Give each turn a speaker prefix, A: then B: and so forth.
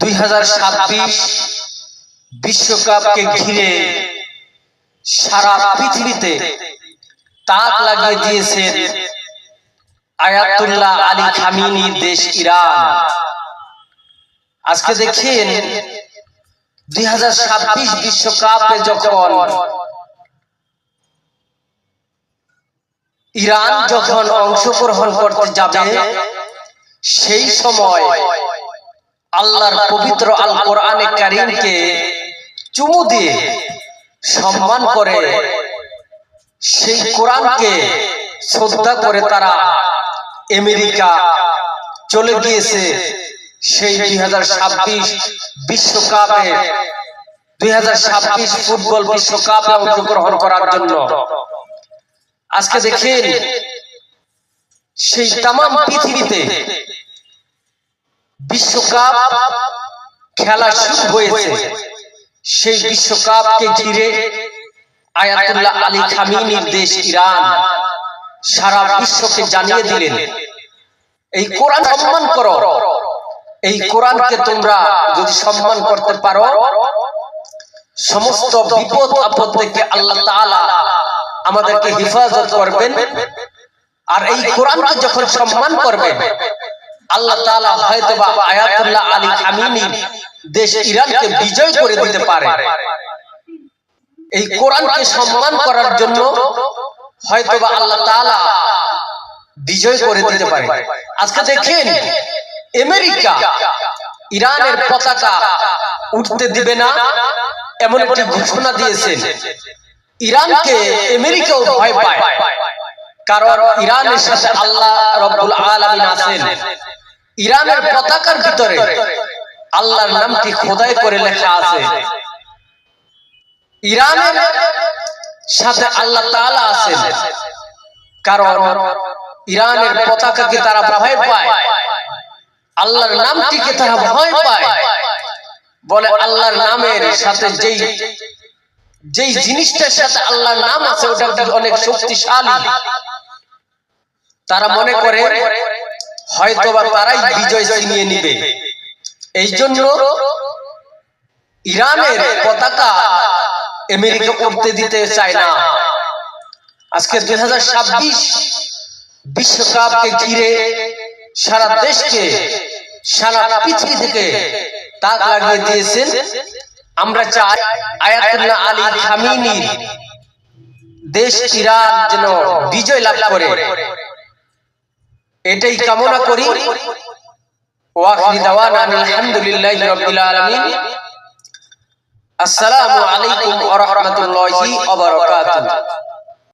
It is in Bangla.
A: 2026 বিশ্বকাপকে ঘিরে সারা পৃথিবীতে তাক লাগিয়ে দিয়েছেন আয়াতুল্লাহ আলী খামিনির দেশ ইরান। আজকে দেখেন 2026 বিশ্বকাপে যখন ইরান যখন অংশগ্রহণ করতে যাবে, সেই সময় আল্লাহর পবিত্র আল কোরআনে কারীমকে চুমু দিয়ে সম্মান করে, সেই কোরআনকে শ্রদ্ধা করে তারা আমেরিকা চলে গিয়েছে সেই 2026 বিশ্বকাপে 2026 ফুটবল বিশ্বকাপে অংশগ্রহণ করার জন্য। আজকে দেখেন সেই তাম পৃথিবীতে বিশ্বকাপ খেলা শুরু হয়েছে। সেই বিশ্বকাপকে ঘিরে আয়াতুল্লাহ আলী খামিনির দেশ ইরান সারা বিশ্বকে জানিয়ে দিলেন, এই কোরআন সম্মান করো। এই কোরআনকে তোমরা যদি সম্মান করতে পারো, সমস্ত বিপদ আপদ থেকে আল্লাহ তাআলা আমাদেরকে হেফাজত করবেন। আর এই কোরআনকে যখন সম্মান করবে, আল্লাহ তাআলা হয়তোবা আয়াতুল্লাহ আলী খামিনির দেশ ইরানকে বিজয় করে দিতে পারে। এই কোরআনকে সম্মান করার জন্য হয়তোবা আল্লাহ তাআলা বিজয় করে দিতে পারে। আজকে দেখেন আমেরিকা ইরানের পতাকা উঠতে দিবে না এমন একটি ঘোষণা দিয়েছেন। ইরানকে আমেরিকাও ভয় পায়, কারণ ইরানের সাথে আল্লাহ রাব্বুল আলামিন আছেন। ইরানের পতাকার ভিতরে আল্লাহর নামটি খোদাই করে লেখা আছে। ইরানের সাথে আল্লাহ তাআলা আছেন, কারণ ইরানের পতাকাকে তারা ভয় পায়, আল্লাহর নামটিকে তারা ভয় পায়। বলে আল্লাহর নামের সাথে যেই জিনিসটার সাথে আল্লাহর নাম আছে ওটা অনেক শক্তিশালী। তারা মনে করে হয়তোবা তারাই বিজয় ছিনিয়ে নিবে। এই জন্য ইরানের পতাকা আমেরিকা উড়তে দিতে চায় না। আজকে 2026 বিশ্বকাপকে ঘিরে সারা দেশকে, সারা পৃথিবী থেকে তাক লাগিয়ে দিয়েছেন। আমরা চাই আয়াতুল্লাহ আলী খামিনির দেশ ইরান যেন বিজয় লাভ করে, এটাই কামনা করি। ওয়া আখিরু দাওয়ানা আলহামদুলিল্লাহি রাব্বিল আলামিন। আসসালামু আলাইকুম ওয়া রাহমাতুল্লাহি ওয়া বারাকাতুহু।